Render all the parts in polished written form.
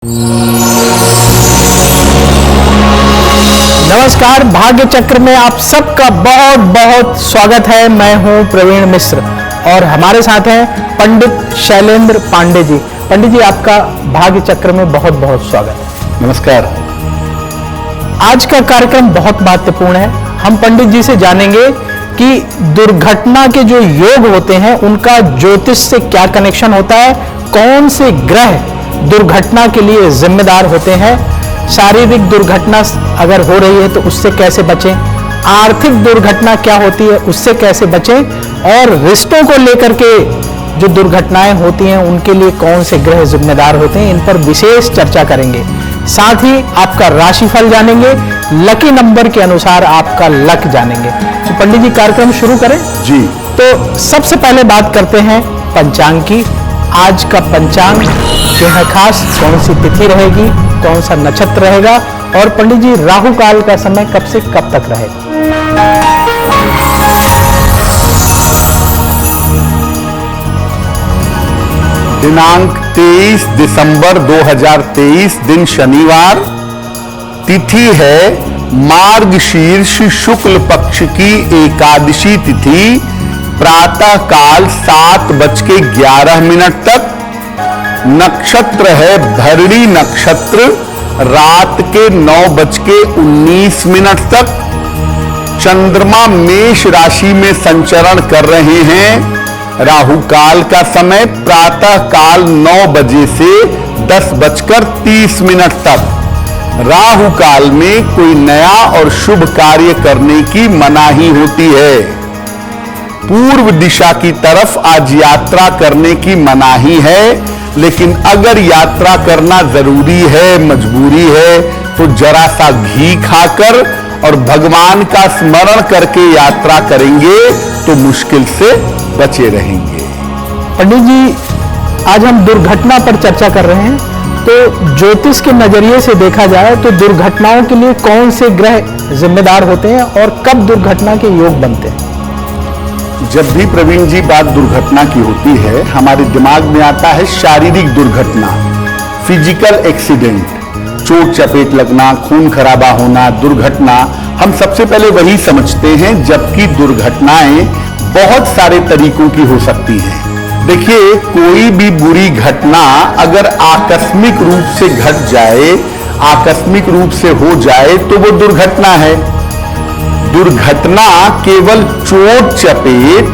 नमस्कार, भाग्य चक्र में आप सबका बहुत बहुत स्वागत है। मैं हूं प्रवीण मिश्र और हमारे साथ हैं पंडित शैलेंद्र पांडे जी। पंडित जी, आपका भाग्य चक्र में बहुत बहुत स्वागत है। नमस्कार। आज का कार्यक्रम बहुत महत्वपूर्ण है। हम पंडित जी से जानेंगे कि दुर्घटना के जो योग होते हैं उनका ज्योतिष से क्या कनेक्शन होता है, कौन से ग्रह दुर्घटना के लिए जिम्मेदार होते हैं, शारीरिक दुर्घटना अगर हो रही है तो उससे कैसे बचें, आर्थिक दुर्घटना क्या होती है उससे कैसे बचें, और रिश्तों को लेकर के जो दुर्घटनाएं होती हैं उनके लिए कौन से ग्रह जिम्मेदार होते हैं, इन पर विशेष चर्चा करेंगे। साथ ही आपका राशिफल जानेंगे, लकी नंबर के अनुसार आपका लक जानेंगे। तो पंडित जी, कार्यक्रम शुरू करें जी। तो सबसे पहले बात करते हैं पंचांग की। आज का पंचांग जो है खास, कौन सी तिथि रहेगी, कौन सा नक्षत्र रहेगा, और पंडित जी राहु काल का समय कब से कब तक रहेगा? दिनांक 23 दिसंबर 2023, दिन शनिवार, तिथि है मार्गशीर्ष शुक्ल पक्ष की एकादशी तिथि, प्रातः काल 7:11 तक। नक्षत्र है भरणी नक्षत्र, रात के 9:19 तक। चंद्रमा मेष राशि में संचरण कर रहे हैं। राहु काल का समय प्रातः काल 9 बजे से 10:30 तक। राहु काल में कोई नया और शुभ कार्य करने की मनाही होती है। पूर्व दिशा की तरफ आज यात्रा करने की मनाही है, लेकिन अगर यात्रा करना जरूरी है, मजबूरी है, तो जरा सा घी खाकर और भगवान का स्मरण करके यात्रा करेंगे तो मुश्किल से बचे रहेंगे। पंडित जी, आज हम दुर्घटना पर चर्चा कर रहे हैं। तो ज्योतिष के नजरिए से देखा जाए तो दुर्घटनाओं के लिए कौन से ग्रह जिम्मेदार होते हैं और कब दुर्घटना के योग बनते हैं? जब भी प्रवीण जी बात दुर्घटना की होती है, हमारे दिमाग में आता है शारीरिक दुर्घटना, फिजिकल एक्सीडेंट, चोट चपेट लगना, खून खराबा होना, दुर्घटना। हम सबसे पहले वही समझते हैं, जबकि दुर्घटनाएं बहुत सारे तरीकों की हो सकती हैं। देखिए, कोई भी बुरी घटना अगर आकस्मिक रूप से घट जाए, आकस्मिक रूप से हो जाए, तो वो दुर्घटना है। दुर्घटना केवल चोट चपेट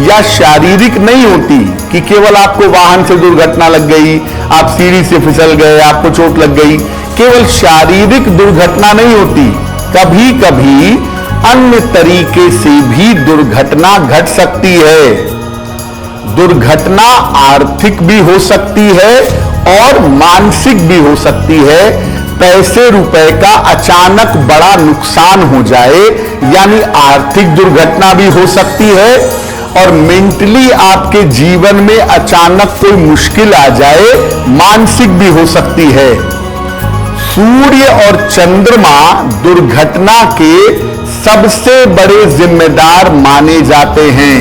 या शारीरिक नहीं होती कि केवल आपको वाहन से दुर्घटना लग गई, आप सीढ़ी से फिसल गए, आपको चोट लग गई। केवल शारीरिक दुर्घटना नहीं होती, कभी कभी अन्य तरीके से भी दुर्घटना घट सकती है। दुर्घटना आर्थिक भी हो सकती है और मानसिक भी हो सकती है। पैसे रुपए का अचानक बड़ा नुकसान हो जाए, यानी आर्थिक दुर्घटना भी हो सकती है, और मेंटली आपके जीवन में अचानक कोई मुश्किल आ जाए, मानसिक भी हो सकती है। सूर्य और चंद्रमा दुर्घटना के सबसे बड़े जिम्मेदार माने जाते हैं।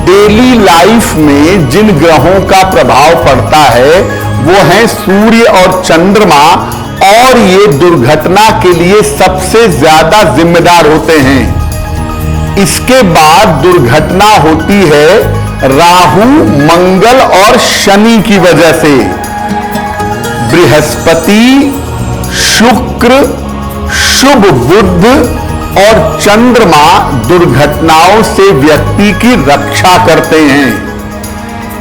डेली लाइफ में जिन ग्रहों का प्रभाव पड़ता है वो हैं सूर्य और चंद्रमा, और ये दुर्घटना के लिए सबसे ज्यादा जिम्मेदार होते हैं। इसके बाद दुर्घटना होती है राहु, मंगल और शनि की वजह से। बृहस्पति, शुक्र, शुभ बुध और चंद्रमा दुर्घटनाओं से व्यक्ति की रक्षा करते हैं।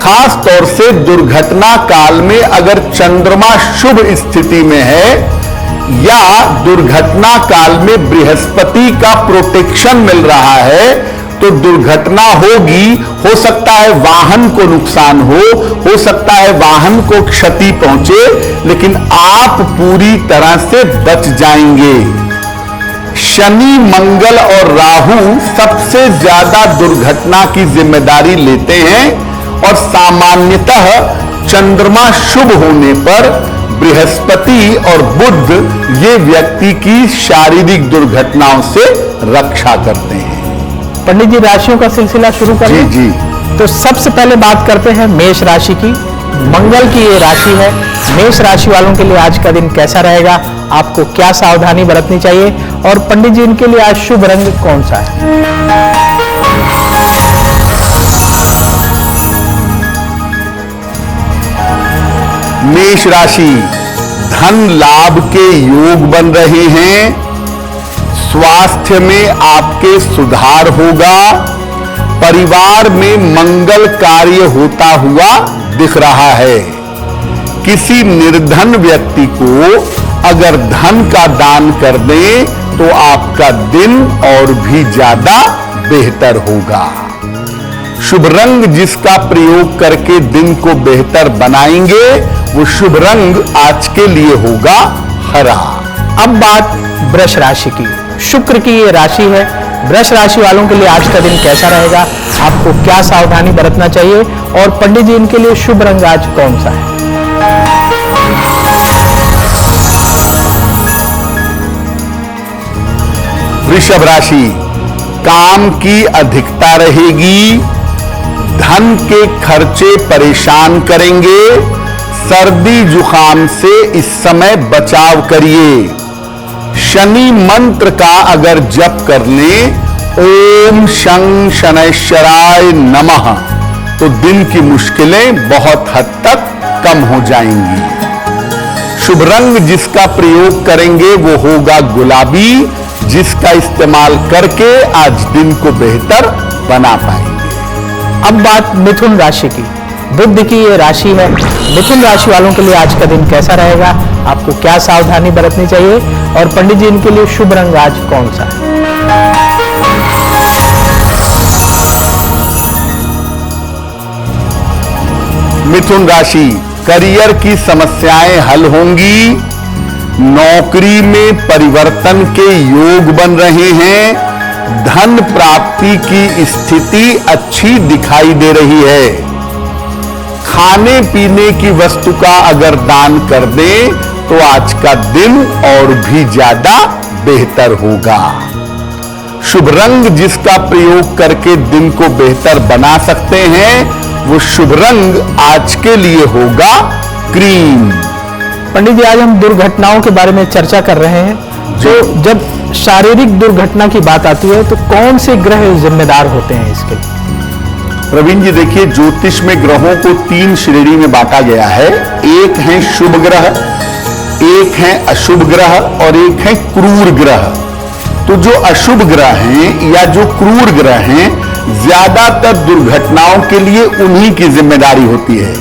खास तौर से दुर्घटना काल में अगर चंद्रमा शुभ स्थिति में है या दुर्घटना काल में बृहस्पति का प्रोटेक्शन मिल रहा है, तो दुर्घटना होगी। हो सकता है वाहन को नुकसान हो सकता है वाहन को क्षति पहुंचे, लेकिन आप पूरी तरह से बच जाएंगे। शनि, मंगल और राहु सबसे ज्यादा दुर्घटना की जिम्मेदारी लेते हैं, और सामान्यतः चंद्रमा शुभ होने पर बृहस्पति और बुध ये व्यक्ति की शारीरिक दुर्घटनाओं से रक्षा करते हैं। पंडित जी, राशियों का सिलसिला शुरू करें। जी। तो सबसे पहले बात करते हैं मेष राशि की। मंगल की ये राशि है। मेष राशि वालों के लिए आज का दिन कैसा रहेगा, आपको क्या सावधानी बरतनी चाहिए और पंडित जी इनके लिए आज शुभ रंग कौन सा है। मेष राशि, धन लाभ के योग बन रहे हैं, स्वास्थ्य में आपके सुधार होगा, परिवार में मंगल कार्य होता हुआ दिख रहा है। किसी निर्धन व्यक्ति को अगर धन का दान कर दें तो आपका दिन और भी ज्यादा बेहतर होगा। शुभ रंग जिसका प्रयोग करके दिन को बेहतर बनाएंगे वो शुभ रंग आज के लिए होगा हरा। अब बात वृष राशि की। शुक्र की ये राशि है। वृष राशि वालों के लिए आज का दिन कैसा रहेगा, आपको क्या सावधानी बरतना चाहिए और पंडित जी इनके लिए शुभ रंग आज कौन सा है। वृषभ राशि, काम की अधिकता रहेगी, धन के खर्चे परेशान करेंगे, सर्दी जुकाम से इस समय बचाव करिए। शनि मंत्र का अगर जप कर लें, ओम शं शनैश्चराय नमः, तो दिन की मुश्किलें बहुत हद तक कम हो जाएंगी। शुभ रंग जिसका प्रयोग करेंगे वो होगा गुलाबी, जिसका इस्तेमाल करके आज दिन को बेहतर बना पाएंगे। अब बात मिथुन राशि की। बुध की ये राशि है। मिथुन राशि वालों के लिए आज का दिन कैसा रहेगा, आपको क्या सावधानी बरतनी चाहिए और पंडित जी इनके लिए शुभ रंग आज कौन सा है। मिथुन राशि, करियर की समस्याएं हल होंगी, नौकरी में परिवर्तन के योग बन रहे हैं, धन प्राप्ति की स्थिति अच्छी दिखाई दे रही है। खाने पीने की वस्तु का अगर दान कर दें तो आज का दिन और भी ज्यादा बेहतर होगा। शुभ रंग जिसका प्रयोग करके दिन को बेहतर बना सकते हैं वो शुभ रंग आज के लिए होगा क्रीम। पंडित जी आज हम दुर्घटनाओं के बारे में चर्चा कर रहे हैं। तो जब शारीरिक दुर्घटना की बात आती है तो कौन से ग्रह जिम्मेदार होते हैं इसके लिए। प्रवीण जी देखिए, ज्योतिष में ग्रहों को 3 श्रेणी में बांटा गया है। एक है शुभ ग्रह, एक है अशुभ ग्रह और एक है क्रूर ग्रह। तो जो अशुभ ग्रह हैं या जो क्रूर ग्रह हैं, ज्यादातर दुर्घटनाओं के लिए उन्हीं की जिम्मेदारी होती है।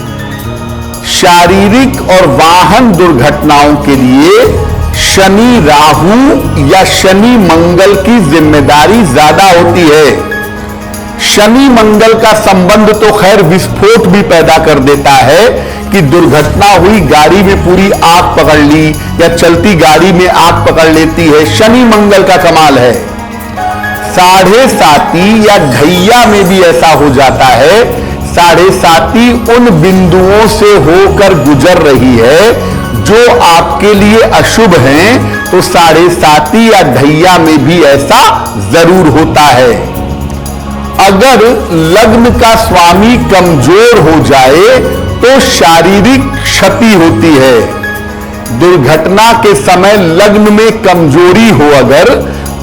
शारीरिक और वाहन दुर्घटनाओं के लिए शनि राहु या शनि मंगल की जिम्मेदारी ज्यादा होती है। शनि मंगल का संबंध तो खैर विस्फोट भी पैदा कर देता है कि दुर्घटना हुई, गाड़ी में पूरी आग पकड़ ली या चलती गाड़ी में आग पकड़ लेती है। शनि मंगल का कमाल है। 7.5 या ढैया में भी ऐसा हो जाता है। 7.5 उन बिंदुओं से होकर गुजर रही है जो आपके लिए अशुभ हैं, तो 7.5 या ढैया में भी ऐसा जरूर होता है। अगर लग्न का स्वामी कमजोर हो जाए तो शारीरिक क्षति होती है। दुर्घटना के समय लग्न में कमजोरी हो अगर,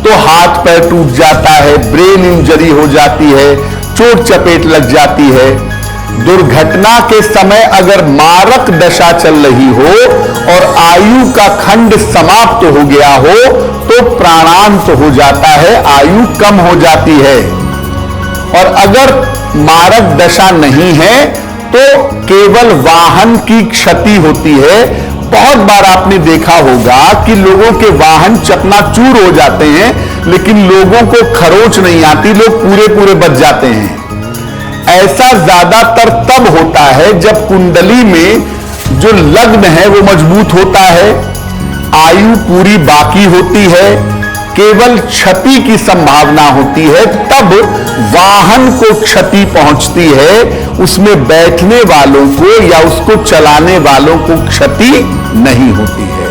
तो हाथ पैर टूट जाता है, ब्रेन इंजरी हो जाती है, चोट चपेट लग जाती है। दुर्घटना के समय अगर मारक दशा चल रही हो और आयु का खंड समाप्त हो गया हो तो प्राणांत हो जाता है, आयु कम हो जाती है। और अगर मारक दशा नहीं है तो केवल वाहन की क्षति होती है। बहुत बार आपने देखा होगा कि लोगों के वाहन चकनाचूर हो जाते हैं लेकिन लोगों को खरोच नहीं आती, लोग पूरे पूरे बच जाते हैं। ऐसा ज्यादातर तब होता है जब कुंडली में जो लग्न है वो मजबूत होता है, आयु पूरी बाकी होती है, केवल क्षति की संभावना होती है, तब वाहन को क्षति पहुंचती है, उसमें बैठने वालों को या उसको चलाने वालों को क्षति नहीं होती है।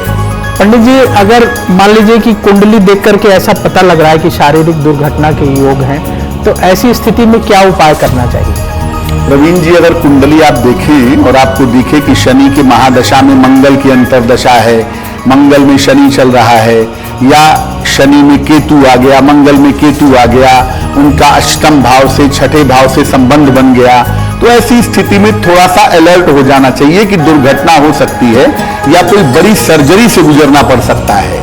पंडित जी अगर मान लीजिए कि कुंडली देख करके ऐसा पता लग रहा है कि शारीरिक दुर्घटना के योग हैं, तो ऐसी स्थिति में क्या उपाय करना चाहिए। प्रवीण जी, अगर कुंडली आप देखें और आपको दिखे कि शनि की महादशा में मंगल की अंतर्दशा है, मंगल में शनि चल रहा है, या शनि में केतु आ गया, मंगल में केतु आ गया, उनका अष्टम भाव से छठे भाव से संबंध बन गया, तो ऐसी स्थिति में थोड़ा सा अलर्ट हो जाना चाहिए कि दुर्घटना हो सकती है या कोई बड़ी सर्जरी से गुजरना पड़ सकता है।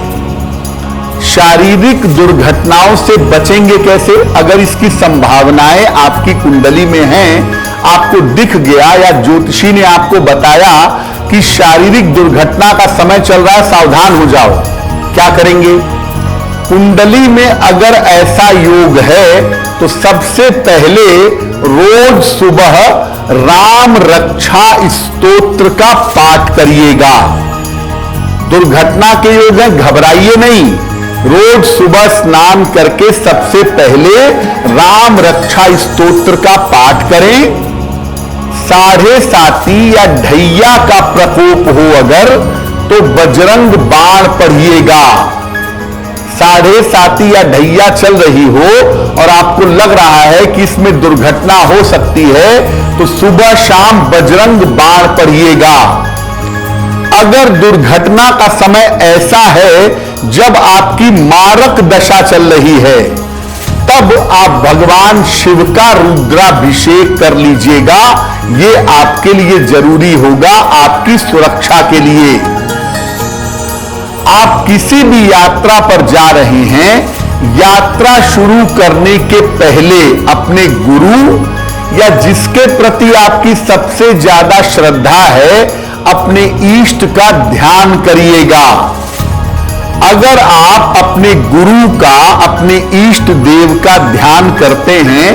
शारीरिक दुर्घटनाओं से बचेंगे कैसे? अगर इसकी संभावनाएं आपकी कुंडली में हैं, आपको दिख गया या ज्योतिषी ने आपको बताया कि शारीरिक दुर्घटना का समय चल रहा है, सावधान हो जाओ। क्या करेंगे? कुंडली में अगर ऐसा योग है तो सबसे पहले रोज सुबह राम रक्षा स्तोत्र का पाठ करिएगा। दुर्घटना के योग है, घबराइए नहीं। रोज सुबह स्नान करके सबसे पहले राम रक्षा स्तोत्र का पाठ करें। 7:30 या ढैया का प्रकोप हो अगर, तो बजरंग बाण पढ़िएगा। 7:30 या ढैया चल रही हो और आपको लग रहा है कि इसमें दुर्घटना हो सकती है, तो सुबह शाम बजरंग बाण पढ़िएगा। अगर दुर्घटना का समय ऐसा है जब आपकी मारक दशा चल रही है, तब आप भगवान शिव का रुद्राभिषेक कर लीजिएगा। ये आपके लिए जरूरी होगा, आपकी सुरक्षा के लिए। आप किसी भी यात्रा पर जा रहे हैं, यात्रा शुरू करने के पहले अपने गुरु या जिसके प्रति आपकी सबसे ज्यादा श्रद्धा है, अपने इष्ट का ध्यान करिएगा। अगर आप अपने गुरु का, अपने इष्ट देव का ध्यान करते हैं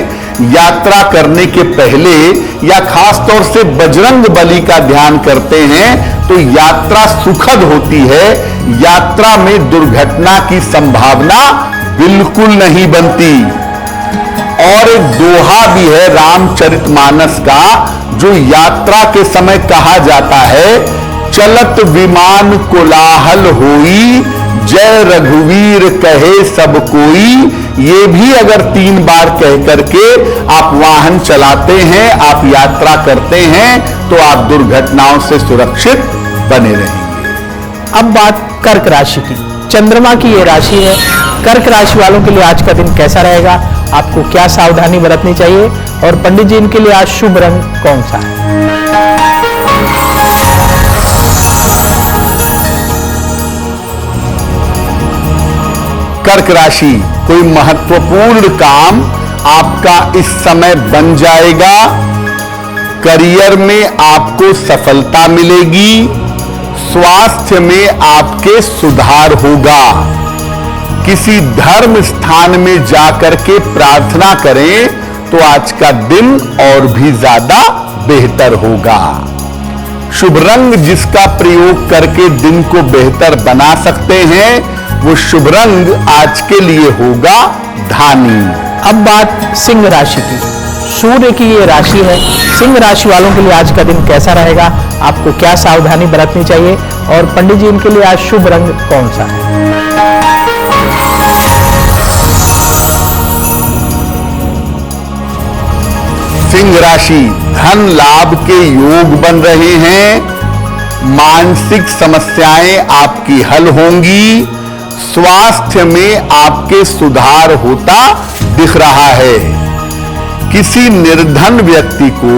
यात्रा करने के पहले, या खास तौर से बजरंग बली का ध्यान करते हैं, तो यात्रा सुखद होती है। यात्रा में दुर्घटना की संभावना बिल्कुल नहीं बनती। और एक दोहा भी है रामचरितमानस का, जो यात्रा के समय कहा जाता है, चलत विमान कोलाहल होई, जय रघुवीर कहे सब कोई। ये भी अगर 3 बार कह करके आप वाहन चलाते हैं, आप यात्रा करते हैं, तो आप दुर्घटनाओं से सुरक्षित बने रहेंगे। अब बात कर्क राशि की। चंद्रमा की ये राशि है। कर्क राशि वालों के लिए आज का दिन कैसा रहेगा? आपको क्या सावधानी बरतनी चाहिए? और पंडित जी, इनके लिए आज शुभ रंग कौन सा है? कर्क राशि, कोई महत्वपूर्ण काम आपका इस समय बन जाएगा। करियर में आपको सफलता मिलेगी। स्वास्थ्य में आपके सुधार होगा। किसी धर्म स्थान में जाकर के प्रार्थना करें तो आज का दिन और भी ज्यादा बेहतर होगा। शुभ रंग जिसका प्रयोग करके दिन को बेहतर बना सकते हैं, वो शुभ रंग आज के लिए होगा धानी। अब बात सिंह राशि की। सूर्य की ये राशि है। सिंह राशि वालों के लिए आज का दिन कैसा रहेगा? आपको क्या सावधानी बरतनी चाहिए? और पंडित जी, इनके लिए आज शुभ रंग कौन सा है? सिंह राशि, धन लाभ के योग बन रहे हैं। मानसिक समस्याएं आपकी हल होंगी। स्वास्थ्य में आपके सुधार होता दिख रहा है। किसी निर्धन व्यक्ति को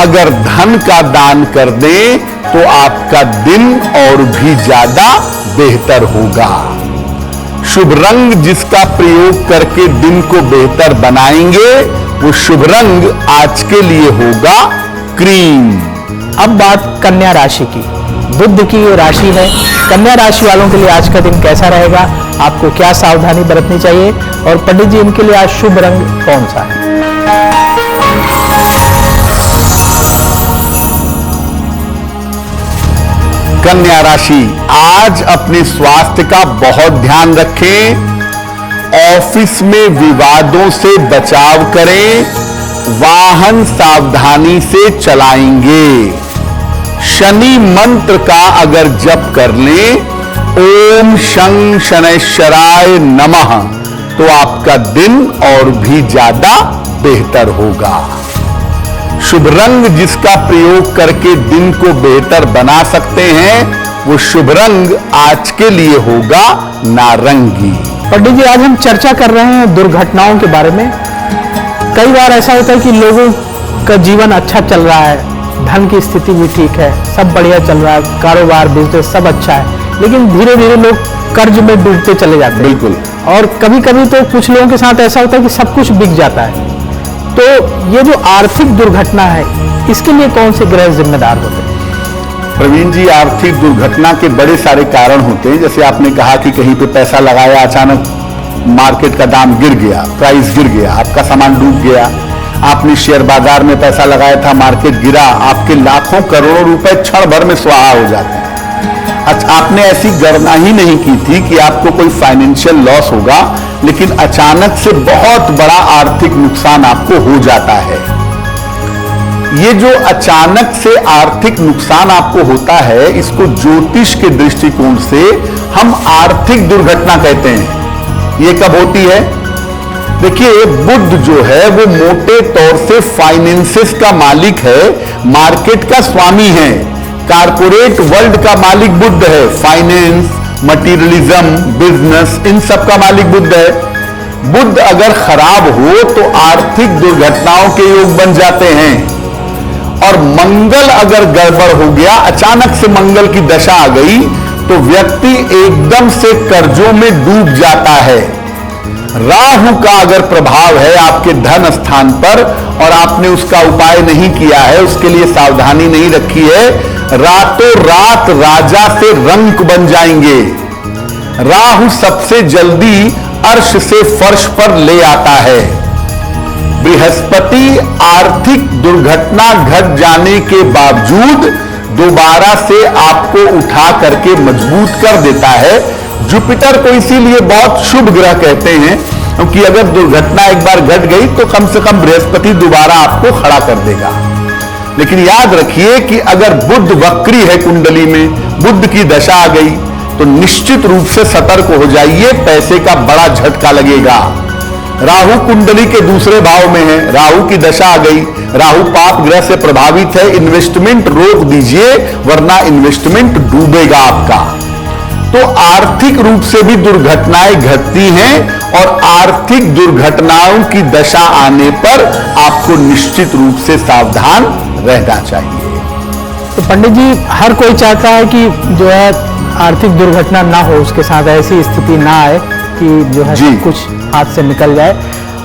अगर धन का दान कर दें तो आपका दिन और भी ज्यादा बेहतर होगा। शुभ रंग जिसका प्रयोग करके दिन को बेहतर बनाएंगे, वो शुभ रंग आज के लिए होगा क्रीम। अब बात कन्या राशि की। बुध की ये राशि है। कन्या राशि वालों के लिए आज का दिन कैसा रहेगा? आपको क्या सावधानी बरतनी चाहिए? और पंडित जी, इनके लिए आज शुभ रंग कौन सा है? कन्या राशि, आज अपने स्वास्थ्य का बहुत ध्यान रखें। ऑफिस में विवादों से बचाव करें। वाहन सावधानी से चलाएंगे। शनि मंत्र का अगर जप कर लें, ओम शं शनैश्चराय नमः, तो आपका दिन और भी ज्यादा बेहतर होगा। शुभ रंग जिसका प्रयोग करके दिन को बेहतर बना सकते हैं, वो शुभ रंग आज के लिए होगा नारंगी। पंडित जी, आज हम चर्चा कर रहे हैं दुर्घटनाओं के बारे में। कई बार ऐसा होता है कि लोगों का जीवन अच्छा चल रहा है, धन की स्थिति भी ठीक है, सब बढ़िया चल रहा है, कारोबार बिजनेस सब अच्छा है, लेकिन धीरे धीरे लोग कर्ज में डूबते चले जाते हैं। बिल्कुल। और कभी कभी तो कुछ लोगों के साथ ऐसा होता है कि सब कुछ बिक जाता है। तो ये जो आर्थिक दुर्घटना है, इसके लिए कौन से ग्रह जिम्मेदार होते हैं? प्रवीण जी, आर्थिक दुर्घटना के बड़े सारे कारण होते हैं। जैसे आपने कहा कि कहीं पे पैसा लगाया, अचानक मार्केट का दाम गिर गया, प्राइस गिर गया, आपका सामान डूब गया। आपने शेयर बाजार में पैसा लगाया था, मार्केट गिरा, आपके लाखों करोड़ों रुपए क्षण भर में स्वाहा हो जाते हैं। अच्छा, आपने ऐसी गणना ही नहीं की थी कि आपको कोई फाइनेंशियल लॉस होगा, लेकिन अचानक से बहुत बड़ा आर्थिक नुकसान आपको हो जाता है। ये जो अचानक से आर्थिक नुकसान आपको होता है, इसको ज्योतिष के दृष्टिकोण से हम आर्थिक दुर्घटना कहते हैं। ये कब होती है? देखिए, बुध जो है वो मोटे तौर से फाइनेंसेस का मालिक है, मार्केट का स्वामी है, कारपोरेट वर्ल्ड का मालिक बुध है। फाइनेंस, मटीरियलिज्म, बिजनेस, इन सब का मालिक बुध है। बुध अगर खराब हो तो आर्थिक दुर्घटनाओं के योग बन जाते हैं। और मंगल अगर गड़बड़ हो गया, अचानक से मंगल की दशा आ गई, तो व्यक्ति एकदम से कर्जों में डूब जाता है। राहु का अगर प्रभाव है आपके धन स्थान पर और आपने उसका उपाय नहीं किया है, उसके लिए सावधानी नहीं रखी है, रातों रात राजा से रंक बन जाएंगे। राहु सबसे जल्दी अर्श से फर्श पर ले आता है। बृहस्पति आर्थिक दुर्घटना घट जाने के बावजूद दोबारा से आपको उठा करके मजबूत कर देता है। जुपिटर को इसीलिए बहुत शुभ ग्रह कहते हैं, क्योंकि अगर दुर्घटना एक बार घट गई तो कम से कम बृहस्पति दोबारा आपको खड़ा कर देगा। लेकिन याद रखिए कि अगर बुध वक्री है कुंडली में, बुध की दशा आ गई, तो निश्चित रूप से सतर्क हो जाइए, पैसे का बड़ा झटका लगेगा। राहु कुंडली के दूसरे भाव में है, राहु की दशा आ गई, राहु पाप ग्रह से प्रभावित है, इन्वेस्टमेंट रोक दीजिए, वरना इन्वेस्टमेंट डूबेगा आपका। तो आर्थिक रूप से भी दुर्घटनाएं घटती हैं और आर्थिक दुर्घटनाओं की दशा आने पर आपको निश्चित रूप से सावधान रहना चाहिए। तो पंडित जी, हर कोई चाहता है कि जो है आर्थिक दुर्घटना ना हो, उसके साथ ऐसी स्थिति ना आए कि जो है सब कुछ हाथ से निकल जाए।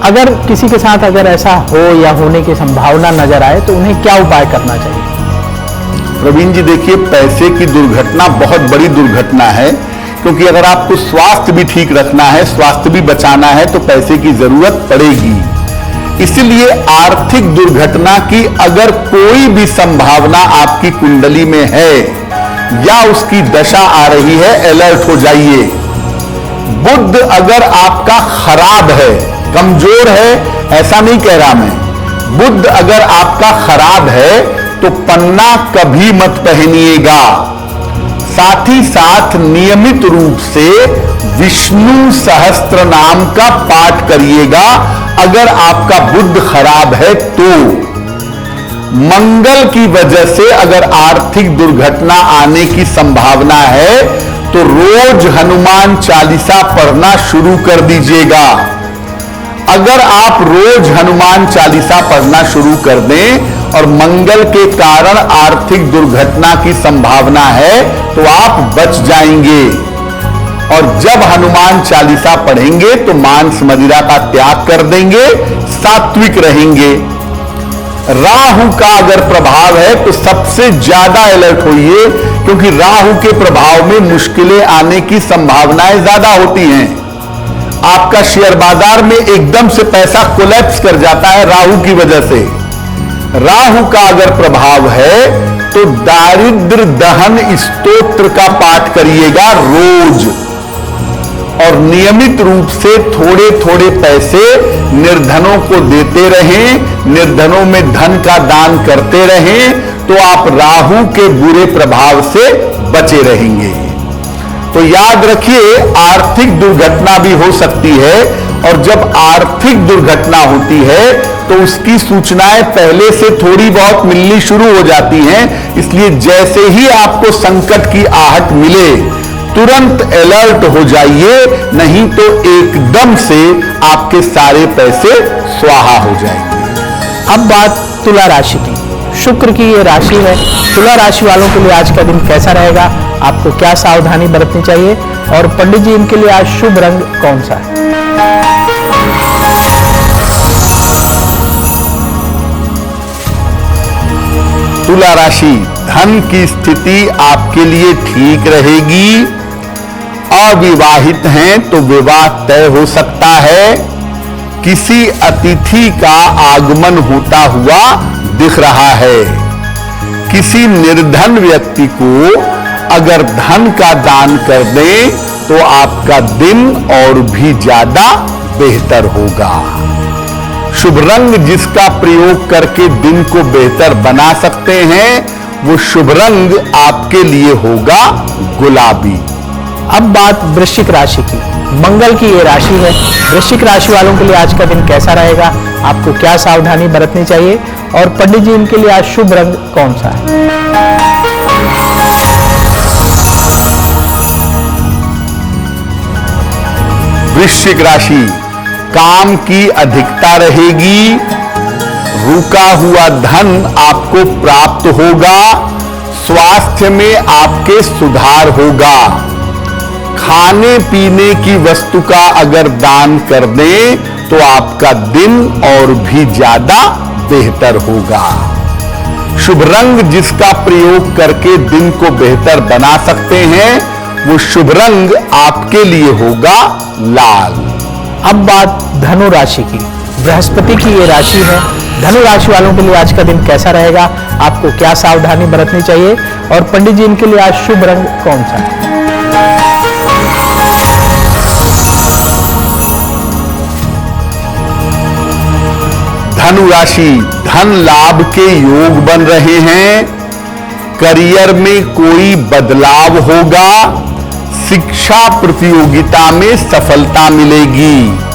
अगर किसी के साथ अगर ऐसा हो या होने की संभावना नजर आए तो उन्हें क्या उपाय करना चाहिए? प्रवीण जी, देखिए, पैसे की दुर्घटना बहुत बड़ी दुर्घटना है, क्योंकि अगर आपको स्वास्थ्य भी ठीक रखना है, स्वास्थ्य भी बचाना है, तो पैसे की जरूरत पड़ेगी। इसलिए आर्थिक दुर्घटना की अगर कोई भी संभावना आपकी कुंडली में है या उसकी दशा आ रही है, अलर्ट हो जाइए। बुध अगर आपका खराब है, कमजोर है, ऐसा नहीं कह रहा मैं, बुध अगर आपका खराब है तो पन्ना कभी मत पहनिएगा। साथ ही साथ नियमित रूप से विष्णु सहस्त्र नाम का पाठ करिएगा अगर आपका बुध खराब है तो। मंगल की वजह से अगर आर्थिक दुर्घटना आने की संभावना है तो रोज हनुमान चालीसा पढ़ना शुरू कर दीजिएगा। अगर आप रोज हनुमान चालीसा पढ़ना शुरू कर दें और मंगल के कारण आर्थिक दुर्घटना की संभावना है तो आप बच जाएंगे। और जब हनुमान चालीसा पढ़ेंगे तो मांस मदिरा का त्याग कर देंगे, सात्विक रहेंगे। राहु का अगर प्रभाव है तो सबसे ज्यादा अलर्ट होइए, क्योंकि राहु के प्रभाव में मुश्किलें आने की संभावनाएं ज्यादा होती हैं। आपका शेयर बाजार में एकदम से पैसा कोलैप्स कर जाता है राहु की वजह से। राहु का अगर प्रभाव है तो दारिद्र दहन स्तोत्र का पाठ करिएगा रोज, और नियमित रूप से थोड़े थोड़े पैसे निर्धनों को देते रहें, निर्धनों में धन का दान करते रहें, तो आप राहु के बुरे प्रभाव से बचे रहेंगे। तो याद रखिए आर्थिक दुर्घटना भी हो सकती है, और जब आर्थिक दुर्घटना होती है तो उसकी सूचनाएं पहले से थोड़ी बहुत मिलनी शुरू हो जाती हैं। इसलिए जैसे ही आपको संकट की आहट मिले तुरंत अलर्ट हो जाइए, नहीं तो एकदम से आपके सारे पैसे स्वाहा हो जाएंगे। अब बात तुला राशि की। शुक्र की ये राशि है। तुला राशि वालों के लिए आज का दिन कैसा रहेगा, आपको क्या सावधानी बरतनी चाहिए, और पंडित जी इनके लिए आज शुभ रंग कौन सा है? तुला राशि, धन की स्थिति आपके लिए ठीक रहेगी। अविवाहित हैं तो विवाह तय हो सकता है। किसी अतिथि का आगमन होता हुआ दिख रहा है। किसी निर्धन व्यक्ति को अगर धन का दान कर दें तो आपका दिन और भी ज्यादा बेहतर होगा। शुभ रंग जिसका प्रयोग करके दिन को बेहतर बना सकते हैं वो शुभ रंग आपके लिए होगा गुलाबी। अब बात वृश्चिक राशि की। मंगल की ये राशि है। वृश्चिक राशि वालों के लिए आज का दिन कैसा रहेगा, आपको क्या सावधानी बरतनी चाहिए, और पंडित जी इनके लिए आज शुभ रंग कौन सा है? वृश्चिक राशि, काम की अधिकता रहेगी। रुका हुआ धन आपको प्राप्त होगा। स्वास्थ्य में आपके सुधार होगा। खाने पीने की वस्तु का अगर दान कर दें तो आपका दिन और भी ज्यादा बेहतर होगा। शुभ रंग जिसका प्रयोग करके दिन को बेहतर बना सकते हैं वो शुभ रंग आपके लिए होगा लाल। अब बात धनु राशि की। बृहस्पति की ये राशि है। धनु राशि वालों के लिए आज का दिन कैसा रहेगा, आपको क्या सावधानी बरतनी चाहिए, और पंडित जी इनके लिए आज शुभ रंग कौन सा है? धनु राशि, धन लाभ के योग बन रहे हैं। करियर में कोई बदलाव होगा। शिक्षा प्रतियोगिता में सफलता मिलेगी।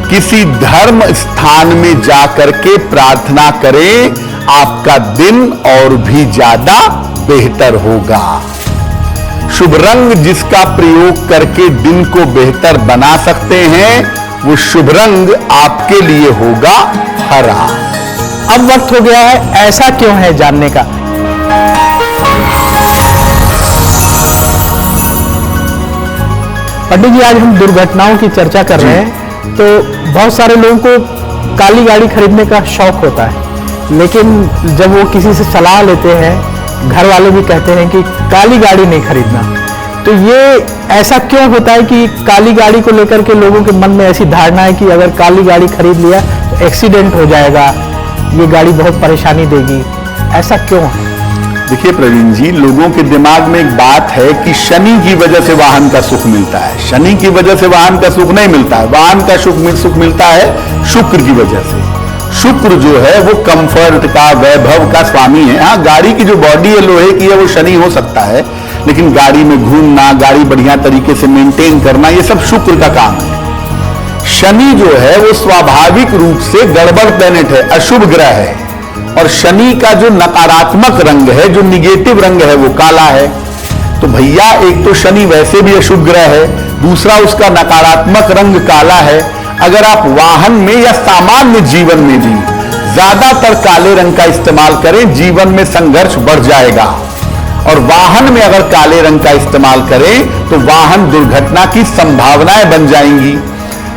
किसी धर्म स्थान में जाकर के प्रार्थना करें, आपका दिन और भी ज्यादा बेहतर होगा। शुभ रंग जिसका प्रयोग करके दिन को बेहतर बना सकते हैं वो शुभ रंग आपके लिए होगा हरा। अब वक्त हो गया है ऐसा क्यों है जानने का। पंडित जी आज हम दुर्घटनाओं की चर्चा कर रहे हैं, तो बहुत सारे लोगों को काली गाड़ी खरीदने का शौक होता है, लेकिन जब वो किसी से सलाह लेते हैं, घर वाले भी कहते हैं कि काली गाड़ी नहीं खरीदना। तो ये ऐसा क्यों होता है कि काली गाड़ी को लेकर के लोगों के मन में ऐसी धारणा है कि अगर काली गाड़ी खरीद लिया तो एक्सीडेंट हो जाएगा, ये गाड़ी बहुत परेशानी देगी, ऐसा क्यों है? देखिए प्रवीण जी, लोगों के दिमाग में एक बात है कि शनि की वजह से वाहन का सुख मिलता है। शनि की वजह से वाहन का सुख नहीं मिलता है, वाहन का सुख मिलता है शुक्र की वजह से। शुक्र जो है वो कंफर्ट का, वैभव का स्वामी है। हाँ, गाड़ी की जो बॉडी है लोहे की है वो शनि हो सकता है, लेकिन गाड़ी में घूमना, गाड़ी बढ़िया तरीके से मेंटेन करना, ये सब शुक्र का काम है। शनि जो है वो स्वाभाविक रूप से गड़बड़ प्लेनेट है, अशुभ ग्रह है, और शनि का जो नकारात्मक रंग है, जो निगेटिव रंग है वो काला है। तो भैया एक तो शनि वैसे भी अशुभ ग्रह है, दूसरा उसका नकारात्मक रंग काला है। अगर आप वाहन में या सामान्य जीवन में भी ज्यादातर काले रंग का इस्तेमाल करें, जीवन में संघर्ष बढ़ जाएगा। और वाहन में अगर काले रंग का इस्तेमाल करें तो वाहन दुर्घटना की संभावनाएं बन जाएंगी।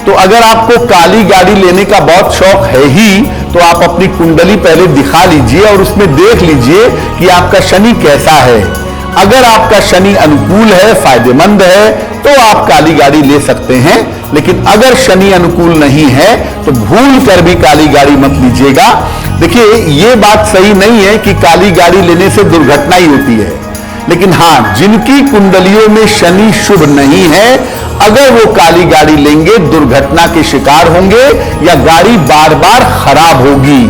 तो अगर आपको काली गाड़ी लेने का बहुत शौक है ही, तो आप अपनी कुंडली पहले दिखा लीजिए और उसमें देख लीजिए कि आपका शनि कैसा है। अगर आपका शनि अनुकूल है, फायदेमंद है, तो आप काली गाड़ी ले सकते हैं। लेकिन अगर शनि अनुकूल नहीं है तो भूल कर भी काली गाड़ी मत लीजिएगा। देखिए, ये बात सही नहीं है कि काली गाड़ी लेने से दुर्घटना ही होती है, लेकिन हाँ, जिनकी कुंडलियों में शनि शुभ नहीं है, अगर वो काली गाड़ी लेंगे दुर्घटना के शिकार होंगे या गाड़ी बार बार खराब होगी।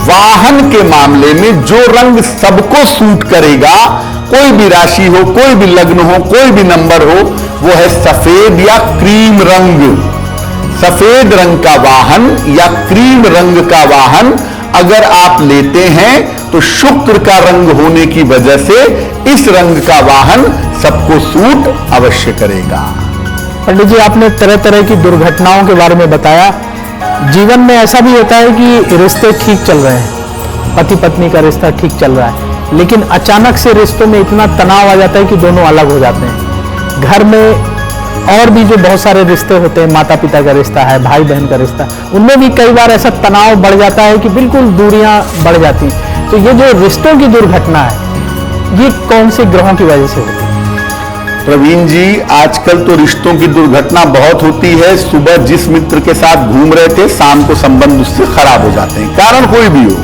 वाहन के मामले में जो रंग सबको सूट करेगा कोई भी राशि हो, कोई भी लग्न हो, कोई भी नंबर हो, वो है सफेद या क्रीम रंग। सफेद रंग का वाहन या क्रीम रंग का वाहन अगर आप लेते हैं तो शुक्र का रंग होने की वजह से इस रंग का वाहन सबको सूट अवश्य करेगा। पंडित जी, आपने तरह तरह की दुर्घटनाओं के बारे में बताया। जीवन में ऐसा भी होता है कि रिश्ते ठीक चल रहे हैं, पति पत्नी का रिश्ता ठीक चल रहा है, लेकिन अचानक से रिश्तों में इतना तनाव आ जाता है कि दोनों अलग हो जाते हैं। घर में और भी जो बहुत सारे रिश्ते होते हैं, माता पिता का रिश्ता है, भाई बहन का रिश्ता, उनमें भी कई बार ऐसा तनाव बढ़ जाता है कि बिल्कुल दूरियां बढ़ जाती हैं। तो ये जो रिश्तों की दुर्घटना है, ये कौन से ग्रहों की वजह से होती है? प्रवीण जी, आजकल तो रिश्तों की दुर्घटना बहुत होती है। सुबह जिस मित्र के साथ घूम रहे थे, शाम को संबंध उससे खराब हो जाते हैं, कारण कोई भी हो।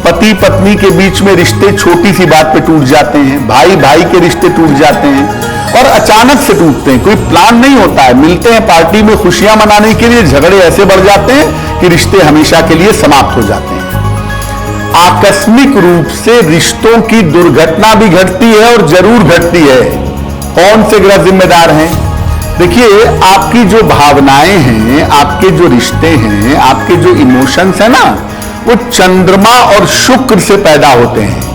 पति पत्नी के बीच में रिश्ते छोटी सी बात पे टूट जाते हैं, भाई भाई के रिश्ते टूट जाते हैं और अचानक से टूटते हैं, कोई प्लान नहीं होता है। मिलते हैं पार्टी में खुशियां मनाने के लिए, झगड़े ऐसे बढ़ जाते हैं कि रिश्ते हमेशा के लिए समाप्त हो जाते हैं। आकस्मिक रूप से रिश्तों की दुर्घटना भी घटती है और जरूर घटती है। कौन से ग्रह जिम्मेदार हैं? देखिए, आपकी जो भावनाएं हैं, आपके जो रिश्ते हैं, आपके जो इमोशंस है ना, वो चंद्रमा और शुक्र से पैदा होते हैं।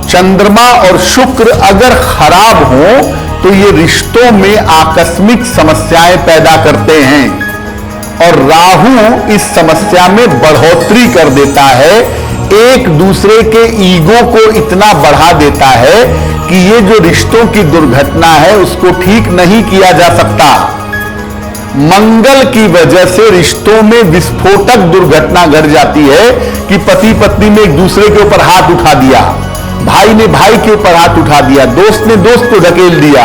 चंद्रमा और शुक्र अगर खराब हो तो ये रिश्तों में आकस्मिक समस्याएं पैदा करते हैं और राहु इस समस्या में बढ़ोतरी कर देता है, एक दूसरे के ईगो को इतना बढ़ा देता है कि ये जो रिश्तों की दुर्घटना है उसको ठीक नहीं किया जा सकता। मंगल की वजह से रिश्तों में विस्फोटक दुर्घटना घट जाती है कि पति पत्नी ने एक दूसरे के ऊपर हाथ उठा दिया, भाई ने भाई के ऊपर हाथ उठा दिया, दोस्त ने दोस्त को ढकेल दिया।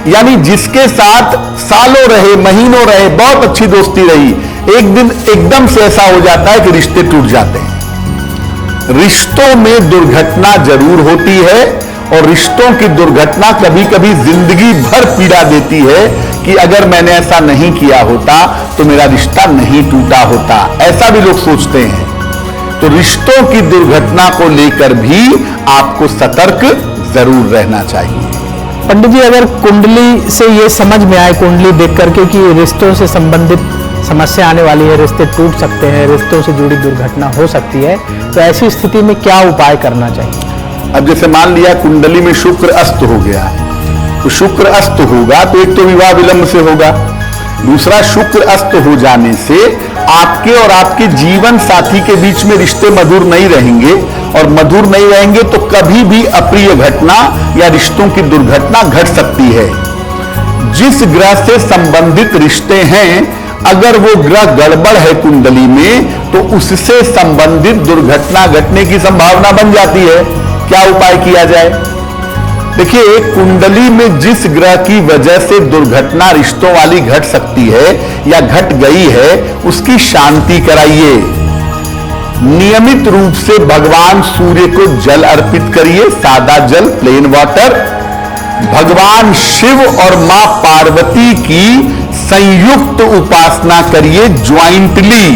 यानी जिसके साथ सालों रहे, महीनों रहे, बहुत अच्छी दोस्ती रही, एक दिन एकदम से ऐसा हो जाता है कि रिश्ते टूट जाते हैं। रिश्तों में दुर्घटना जरूर होती है और रिश्तों की दुर्घटना कभी कभी जिंदगी भर पीड़ा देती है कि अगर मैंने ऐसा नहीं किया होता तो मेरा रिश्ता नहीं टूटा होता, ऐसा भी लोग सोचते हैं। तो रिश्तों की दुर्घटना को लेकर भी आपको सतर्क जरूर रहना चाहिए। पंडित जी, अगर कुंडली से ये समझ में आए, कुंडली देख करके कि रिश्तों से संबंधित समस्या आने वाली है, रिश्ते टूट सकते हैं, रिश्तों से जुड़ी दुर्घटना हो सकती है, तो ऐसी स्थिति में क्या उपाय करना चाहिए? अब जैसे मान लिया कुंडली में शुक्र अस्त हो गया, तो शुक्र अस्त होगा तो एक तो विवाह विलंब से होगा, दूसरा शुक्र अस्त हो जाने से आपके और आपके जीवन साथी के बीच में रिश्ते मधुर नहीं रहेंगे और मधुर नहीं रहेंगे तो कभी भी अप्रिय घटना या रिश्तों की दुर्घटना घट सकती है। जिस ग्रह से संबंधित रिश्ते हैं, अगर वो ग्रह गड़बड़ है कुंडली में तो उससे संबंधित दुर्घटना घटने की संभावना बन जाती है। क्या उपाय किया जाए? देखिए, कुंडली में जिस ग्रह की वजह से दुर्घटना रिश्तों वाली घट सकती है या घट गई है, उसकी शांति कराइए। नियमित रूप से भगवान सूर्य को जल अर्पित करिए, सादा जल, प्लेन वाटर। भगवान शिव और मां पार्वती की संयुक्त उपासना करिए, ज्वाइंटली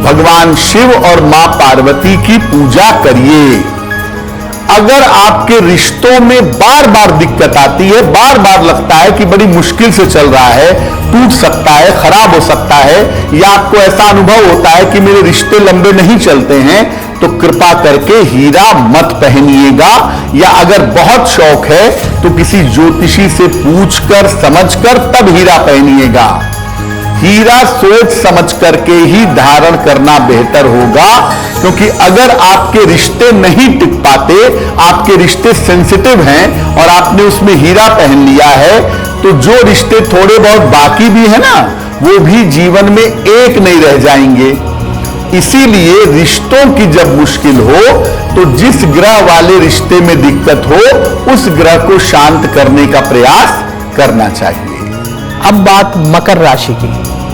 भगवान शिव और मां पार्वती की पूजा करिए। अगर आपके रिश्तों में बार बार दिक्कत आती है, बार बार लगता है कि बड़ी मुश्किल से चल रहा है, टूट सकता है, खराब हो सकता है, या आपको ऐसा अनुभव होता है कि मेरे रिश्ते लंबे नहीं चलते हैं, तो कृपा करके हीरा मत पहनिएगा, या अगर बहुत शौक है तो किसी ज्योतिषी से पूछकर समझकर तब हीरा पहनिएगा। हीरा सोच समझ करके ही धारण करना बेहतर होगा, क्योंकि अगर आपके रिश्ते नहीं टिक पाते, आपके रिश्ते सेंसिटिव हैं और आपने उसमें हीरा पहन लिया है, तो जो रिश्ते थोड़े बहुत बाकी भी है ना, वो भी जीवन में एक नहीं रह जाएंगे। इसीलिए रिश्तों की जब मुश्किल हो तो जिस ग्रह वाले रिश्ते में दिक्कत हो, उस ग्रह को शांत करने का प्रयास करना चाहिए। अब बात मकर राशि की।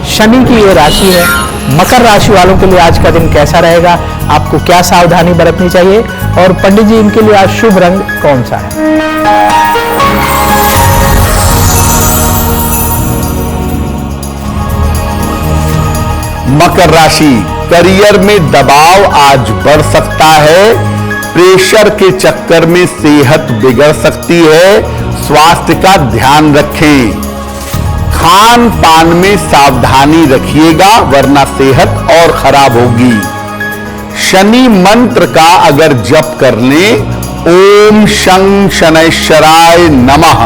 शनि की ये राशि है। मकर राशि वालों के लिए आज का दिन कैसा रहेगा, आपको क्या सावधानी बरतनी चाहिए, और पंडित जी इनके लिए आज शुभ रंग कौन सा है? मकर राशि, करियर में दबाव आज बढ़ सकता है, प्रेशर के चक्कर में सेहत बिगड़ सकती है, स्वास्थ्य का ध्यान रखें। खान पान में सावधानी रखिएगा वरना सेहत और खराब होगी। शनि मंत्र का अगर जप कर लें, ओम शं शनैश्चराय नमः,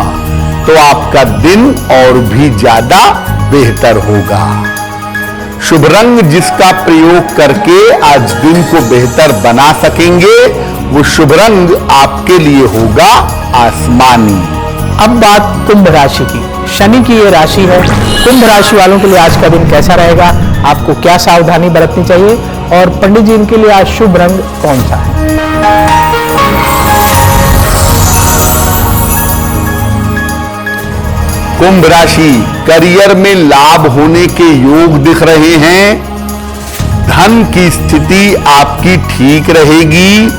तो आपका दिन और भी ज्यादा बेहतर होगा। शुभ रंग जिसका प्रयोग करके आज दिन को बेहतर बना सकेंगे, वो शुभ रंग आपके लिए होगा आसमानी। अब बात कुंभ राशि की। शनि की ये राशि है। कुंभ राशि वालों के लिए आज का दिन कैसा रहेगा, आपको क्या सावधानी बरतनी चाहिए, और पंडित जी इनके लिए आज शुभ रंग कौन सा है? कुंभ राशि, करियर में लाभ होने के योग दिख रहे हैं। धन की स्थिति आपकी ठीक रहेगी।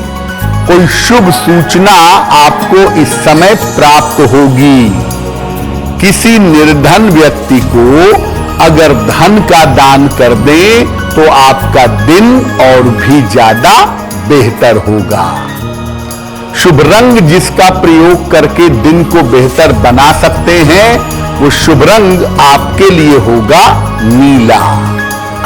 कोई शुभ सूचना आपको इस समय प्राप्त होगी। किसी निर्धन व्यक्ति को अगर धन का दान कर दें तो आपका दिन और भी ज्यादा बेहतर होगा। शुभ रंग जिसका प्रयोग करके दिन को बेहतर बना सकते हैं, वो शुभ रंग आपके लिए होगा नीला।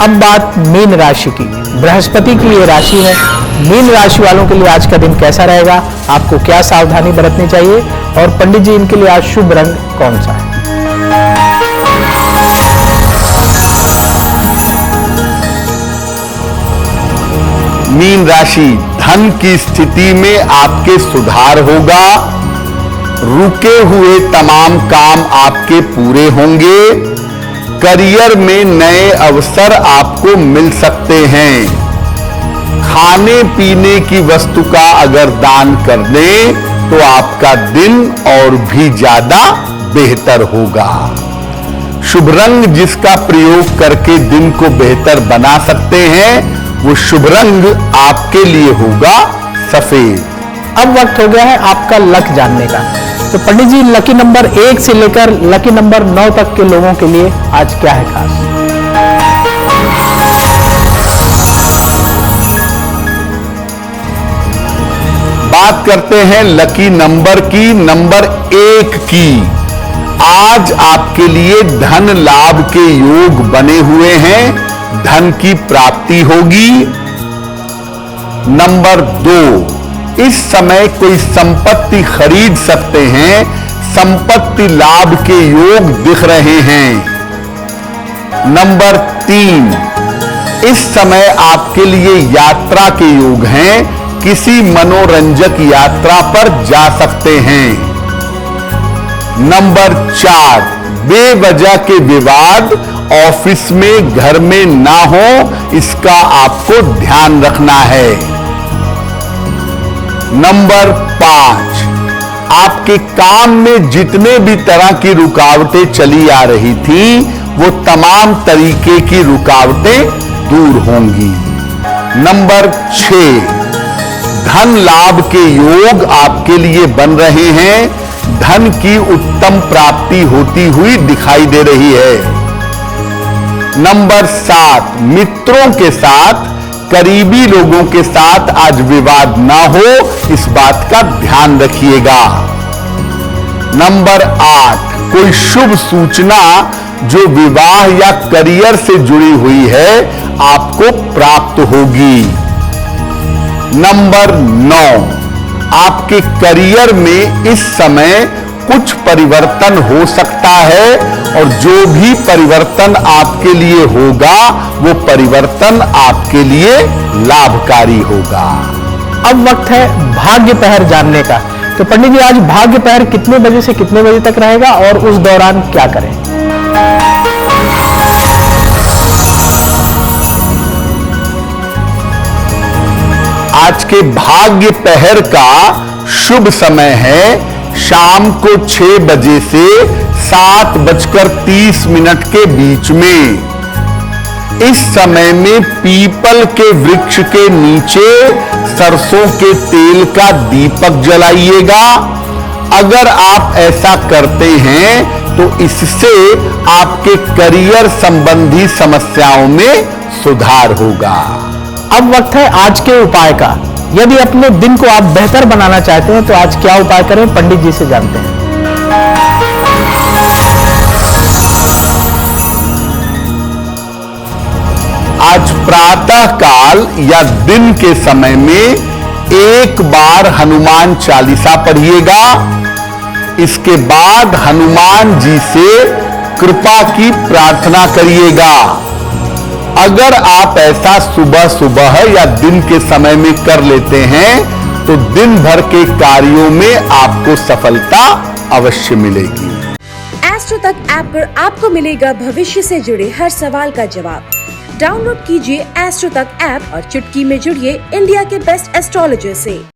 अब बात मीन राशि की। बृहस्पति की ये राशि है। मीन राशि वालों के लिए आज का दिन कैसा रहेगा, आपको क्या सावधानी बरतनी चाहिए, और पंडित जी इनके लिए आज शुभ रंग कौन सा है? मीन राशि, धन की स्थिति में आपके सुधार होगा। रुके हुए तमाम काम आपके पूरे होंगे। करियर में नए अवसर आपको मिल सकते हैं। खाने पीने की वस्तु का अगर दान कर दें तो आपका दिन और भी ज्यादा बेहतर होगा। शुभ रंग जिसका प्रयोग करके दिन को बेहतर बना सकते हैं, वो शुभ रंग आपके लिए होगा सफेद। अब वक्त हो गया है आपका लक जानने का। तो पंडित जी लकी नंबर 1 से लेकर लकी नंबर 9 तक के लोगों के लिए आज क्या है खास? बात करते हैं लकी नंबर की, नंबर 1 की। आज आपके लिए धन लाभ के योग बने हुए हैं, धन की प्राप्ति होगी। नंबर 2, इस समय कोई संपत्ति खरीद सकते हैं, संपत्ति लाभ के योग दिख रहे हैं। नंबर 3, इस समय आपके लिए यात्रा के योग हैं, किसी मनोरंजक यात्रा पर जा सकते हैं। नंबर 4, बेवजह के विवाद ऑफिस में घर में ना हो, इसका आपको ध्यान रखना है। नंबर 5, आपके काम में जितने भी तरह की रुकावटें चली आ रही थी, वो तमाम तरीके की रुकावटें दूर होंगी। नंबर 6, धन लाभ के योग आपके लिए बन रहे हैं, धन की उत्तम प्राप्ति होती हुई दिखाई दे रही है। नंबर 7, मित्रों के साथ, करीबी लोगों के साथ आज विवाद ना हो, इस बात का ध्यान रखिएगा। नंबर 8, कोई शुभ सूचना जो विवाह या करियर से जुड़ी हुई है आपको प्राप्त होगी। नंबर 9, आपके करियर में इस समय कुछ परिवर्तन हो सकता है, और जो भी परिवर्तन आपके लिए होगा, वो परिवर्तन आपके लिए लाभकारी होगा। अब वक्त है भाग्य पहर जानने का। तो पंडित जी आज भाग्य पहर कितने बजे से कितने बजे तक रहेगा, और उस दौरान क्या करें? आज के भाग्य पहर का शुभ समय है शाम को 6 बजे से 7:30 के बीच में। इस समय में पीपल के वृक्ष के नीचे सरसों के तेल का दीपक जलाइएगा। अगर आप ऐसा करते हैं तो इससे आपके करियर संबंधी समस्याओं में सुधार होगा। अब वक्त है आज के उपाय का। यदि अपने दिन को आप बेहतर बनाना चाहते हैं तो आज क्या उपाय करें, पंडित जी से जानते हैं। आज प्रातः काल या दिन के समय में एक बार हनुमान चालीसा पढ़िएगा। इसके बाद हनुमान जी से कृपा की प्रार्थना करिएगा। अगर आप ऐसा सुबह सुबह या दिन के समय में कर लेते हैं तो दिन भर के कार्यों में आपको सफलता अवश्य मिलेगी। एस्ट्रो तक ऐप पर आपको मिलेगा भविष्य से जुड़े हर सवाल का जवाब। डाउनलोड कीजिए एस्ट्रो तक ऐप और चुटकी में जुड़िए इंडिया के बेस्ट एस्ट्रोलॉजर से।